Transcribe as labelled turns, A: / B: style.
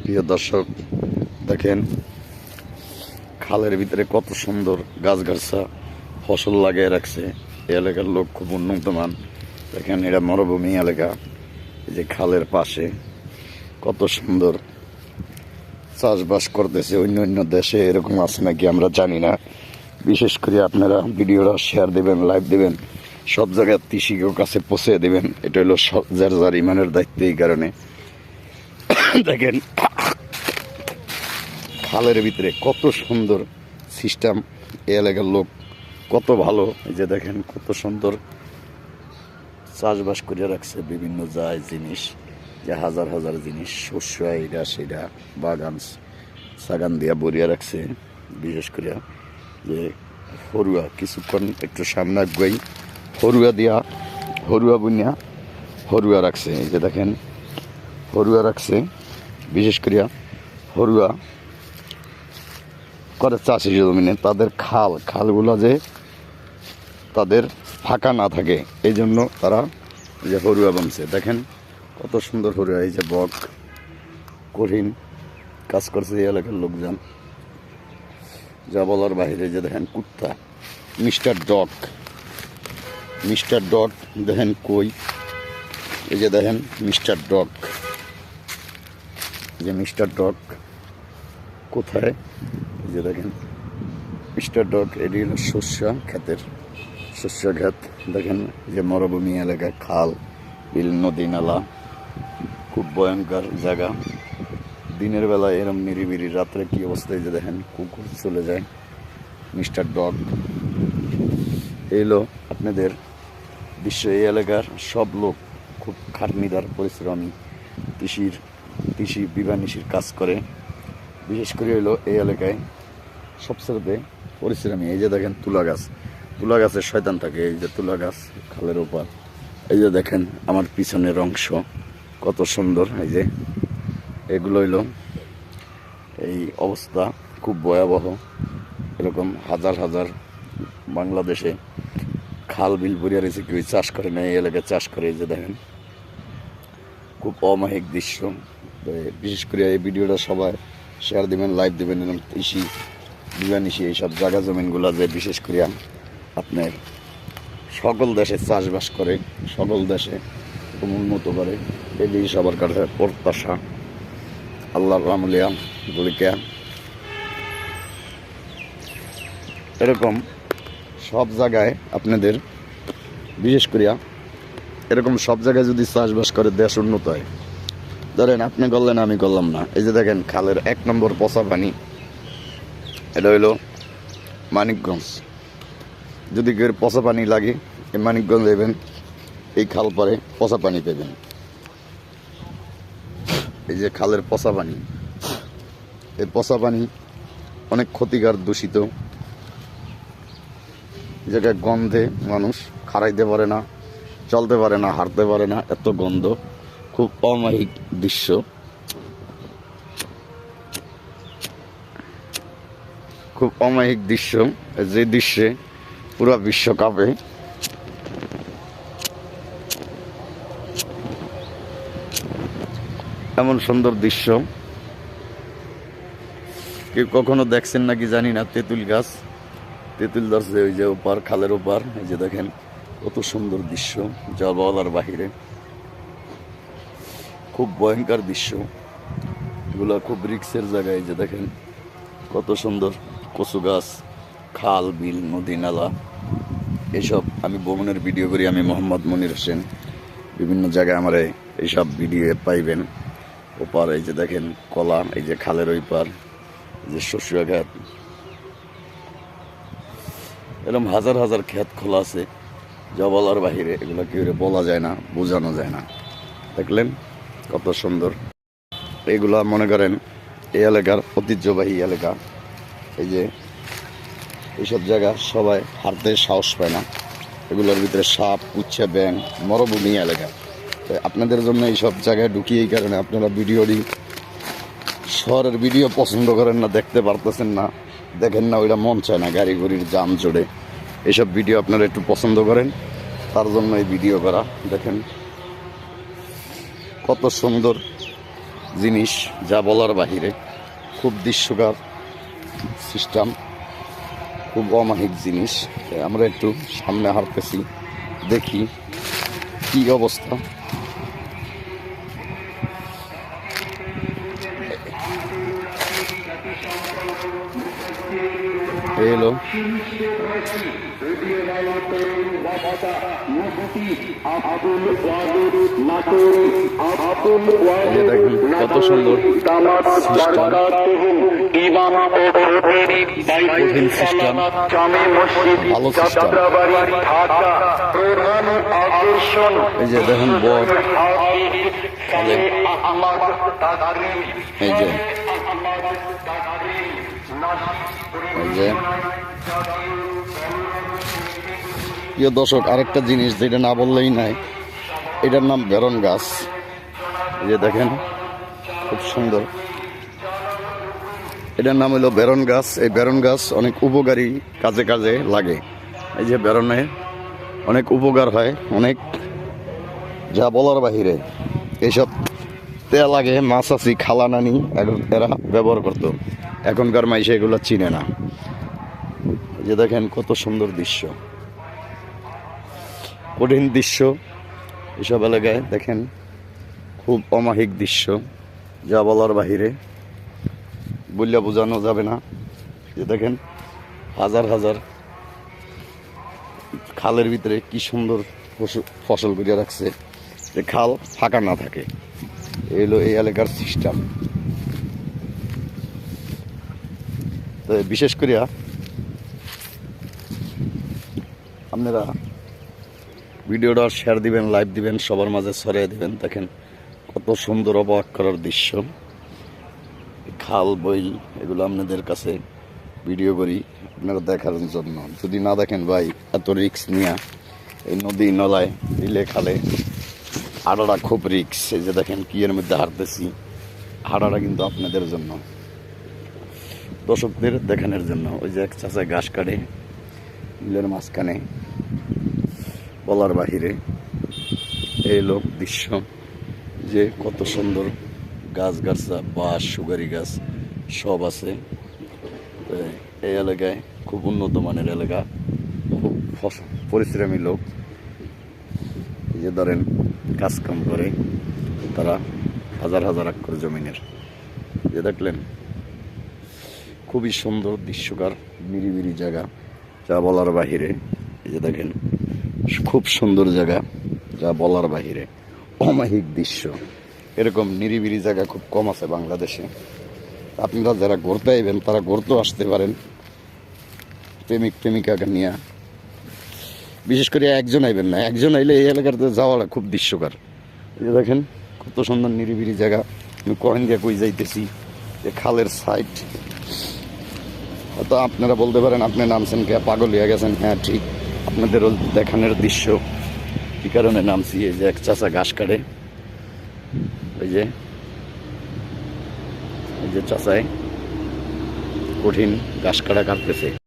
A: প্রিয় দর্শক, দেখেন খালের ভিতরে কত সুন্দর গাছগাছরা ফসল লাগিয়ে রাখছে। এই এলাকার লোক খুব উন্নতমান। দেখেন এটা মরুভূমি এলাকা। এই যে খালের পাশে কত সুন্দর চাষবাস করতেছে। অন্য অন্য দেশে এরকম আছে নাকি আমরা জানি না। বিশেষ করে আপনারা ভিডিওটা শেয়ার দেবেন, লাইভ দেবেন, সব জায়গায় কৃষিকের কাছে পৌঁছে দেবেন। এটা হলো যার যার ইমানের দায়িত্ব। এই কারণে দেখেন খালের ভিতরে কত সুন্দর সিস্টেম। এই এলাকার লোক কত ভালো। এই যে দেখেন কত সুন্দর চাষবাস করে রাখছে। বিভিন্ন যায় জিনিস, যে হাজার হাজার জিনিস, শস্য, এইটা সেটা, বাগান সাগান দিয়া বরিয়া রাখছে। বিশেষ করে যে হরুয়া, কিছুক্ষণ একটু সামনে গই হরুয়া দিয়া হরুয়া বুনিয়া হরুয়া রাখছে। এই যে দেখেন হরুয়া রাখছে। বিশেষ করিয়া হরুয়া করে চাষি জমিনে তাদের খালগুলো যে তাদের ফাঁকা না থাকে, এই জন্য তারা যে হরুয়া বানছে। দেখেন কত সুন্দর হরুয়া। এই যে বক কঠিন কাজ করছে এই এলাকার লোকজন, যা বলার বাইরে। যে দেখেন কুত্তা মিস্টার ডগ দেখেন কই। এই যে দেখেন মিস্টার ডগ, যে মিস্টার ডগ কোথায়? এই যে দেখেন মিস্টার ডগ। এটি হলো শস্য ক্ষেত। দেখেন যে মরুভূমি এলাকায় খাল বিল নদী নালা, খুব ভয়ঙ্কর জায়গা। দিনের বেলা এরম নিরিবিরি, রাত্রে কি অবস্থায় যে দেখেন কুকুর চলে যায়। মিস্টার ডগ এলো আপনাদের বিশ্ব। এই এলাকার সব লোক খুব খাটনিদার, পরিশ্রমী, কৃষি বিবানিশির কাজ করে। বিশেষ করে হলো এই এলাকায় সবচেয়ে পরিশ্রমী। এই যে দেখেন তুলা গাছের শয়তান থাকে। এই যে তুলা গাছ খালের ওপর। এই যে দেখেন আমার পিছনের অংশ কত সুন্দর। এই যে এগুলো হইলো এই অবস্থা খুব ভয়াবহ। এরকম হাজার হাজার বাংলাদেশে খাল বিল ভরিয়া রয়েছে, কেউ চাষ করে না। এই এলাকায় চাষ করে। এই যে দেখেন খুব অমায়িক দৃশ্য। বিশেষ করে এই ভিডিওটা সবাই শেয়ার দেবেন, লাইভ দেবেন। এবং কৃষি বিবানিশি এইসব জায়গা জমিনগুলো যে বিশেষ করে আপনার সকল দেশে চাষবাস করে, সকল দেশে খুব উন্নত করে, এটি সবার কাছে প্রত্যাশা। আল্লাহর রামলিয়া বলিকা এরকম সব জায়গায় আপনাদের বিশেষ করিয়া এরকম সব জায়গায় যদি চাষবাস করে দেশ উন্নত হয়। ধরেন আপনি করলেন, আমি করলাম না। এই যে দেখেন খালের 1 নম্বর পচা পানি। এটা হইলো মানিকগঞ্জ। যদি কেউ পচা পানি লাগে, এই মানিকগঞ্জ দেবেন, এই খাল পরে পচা পানি পেবেন। এই যে খালের পচা পানি, এই পচা পানি অনেক ক্ষতিকর, দূষিত। এই জায়গায় গন্ধে মানুষ খাড়াইতে পারে না, চলতে পারে না, হাঁটতে পারে না, এত গন্ধ। খুব অমায়িক দৃশ্য। খুব অমায়িক দৃশ্য, যে দৃশ্যে পুরো বিশ্ব কাঁপে। এমন সুন্দর দৃশ্য কেউ কখনো দেখছেন নাকি জানি না। তেঁতুল গাছ, তেঁতুল ধরছে ওই যে ওপার, খালের ওপার। এই যে দেখেন কত সুন্দর দৃশ্য, যা বলার বাহিরে। খুব ভয়ঙ্কর দৃশ্য। এগুলো খুব রিক্সের জায়গায়। এই যে দেখেন কত সুন্দর কচু গাছ, খাল বিল নদী নালা, এইসব। আমি ভ্রমণের ভিডিও করি। আমি মোহাম্মদ মনির হোসেন। বিভিন্ন জায়গায় আমার এইসব ভিডিও পাইবেন। ওপার এই যে দেখেন কলা, এই যে খালের ওই পার, এই যে শস্য ক্ষেত। এরকম হাজার হাজার ক্ষেত খোলা আছে, যা বলার বাহিরে। এগুলো কেউ বলা যায় না, বোঝানো যায় না। দেখলেন কত সুন্দর। এগুলা মনে করেন এই এলাকার ঐতিহ্যবাহী এলাকা। এই যে এইসব জায়গা সবাই হাঁটতে সাহস পায় না। এগুলোর ভিতরে সাপ, উচ্ছে, ব্যাঙ, মরুভূমি এলাকা। তো আপনাদের জন্য এইসব জায়গায় ঢুকি। এই কারণে আপনারা শহরের ভিডিও পছন্দ করেন না, দেখতে পারতেছেন না, দেখেন না, ওইটা মন চায় না। গাড়ি ঘড়ির জাম জোড়ে এইসব ভিডিও আপনারা একটু পছন্দ করেন, তার জন্য এই ভিডিও করা। দেখেন কত সুন্দর জিনিস যা বলার বাহিরে, খুব দৃশ্যকর সিস্টেম, খুব অমায়িক জিনিস। আমরা একটু সামনে হাঁটতেছি, দেখি কি অবস্থা। এলো দেখেন কত সুন্দর কঠিন সিস্টেম, ভালো সিস্টেম। এই যে দেখেন বর, এই যে প্রিয় দর্শক, আরেকটা জিনিস যেটা না বললেই নাই, এটার নাম বেরন গাছ। এই যে দেখেন খুব সুন্দর, এটার নাম হলো বেরন গাছ। এই বেরন গাছ অনেক উপকারী কাজে কাজে লাগে। এই যে বেরনে অনেক উপকার হয়, অনেক যা বলার বাহিরে। এইসব তেল লাগে মাছ আছি খালা নানি এরা ব্যবহার করতো, এখনকার মাইসে এগুলো চিনে না। এই যে দেখেন কত সুন্দর দৃশ্য, কঠিন দৃশ্য এসব এলাকায়। দেখেন খুব অমায়িক দৃশ্য, যা বলার বাহিরে, বললে বোঝানো যাবে না। যে দেখেন হাজার হাজার খালের ভিতরে কি সুন্দর ফসল করে রাখছে, যে খাল ফাঁকা না থাকে। এলো এই এলাকার সিস্টেম। তো বিশেষ করিয়া আপনারা ভিডিওটা শেয়ার দিবেন, লাইভ দিবেন, সবার মাঝে ছড়িয়ে দিবেন। দেখেন কত সুন্দর অবাক করার দৃশ্য। খাল বইল এগুলো আপনাদের কাছে ভিডিও করি আপনারা দেখার জন্য। যদি না দেখেন ভাই, এত রিক্স নিয়ে এই নদী নলায় বিলে খালে হাঁটাটা খুব রিক্স। এই যে দেখেন কি এর মধ্যে হাঁটতেছি, হাঁটাটা কিন্তু আপনাদের জন্য, দর্শকদের দেখানোর জন্য। ওই যে এক চাচা ঘাস কাটে বিলের মাঝখানে, বলার বাহিরে। এই লোক দৃশ্য, যে কত সুন্দর গাছ গাছরা, বাঁশ, সুগারি গাছ সব আছে। এই এলাকায় খুব উন্নত মানের এলাকা, খুব পরিশ্রমী লোক। এই যে ধরেন কাজকাম করে তারা হাজার হাজার একর জমিনের। যে দেখলেন খুবই সুন্দর দৃশ্যকার, নিরিবিলি জায়গা, যা বলার বাহিরে। এই যে দেখেন খুব সুন্দর জায়গা, যা বলার বাহিরে, অমায়িক দৃশ্য। এরকম নিরিবিলি জায়গা খুব কম আছে বাংলাদেশে। আপনারা যারা ঘুরতে আইবেন তারা ঘুরতেও আসতে পারেন, প্রেমিক প্রেমিকাকে নিয়ে। বিশেষ করে একজন আইবেন না, একজন আইলে এই এলাকাতে যাওয়াটা খুব দৃশ্যকর। এই যে দেখেন কত সুন্দর নিরিবিলি জায়গা। আমি কয়েন দিয়ে কই যাইতেছি, যে খালের সাইড। হয়তো আপনারা বলতে পারেন আপনি নামছেন কে, পাগল হয়ে গেছেন। হ্যাঁ ঠিক, আপনাদেরও দেখানোর দৃশ্য, কি কারণে নামছি। এই যে এক চাচা ঘাস কাটে, ওই যে চাচাই কঠিন ঘাস কাটা কাটতেছে।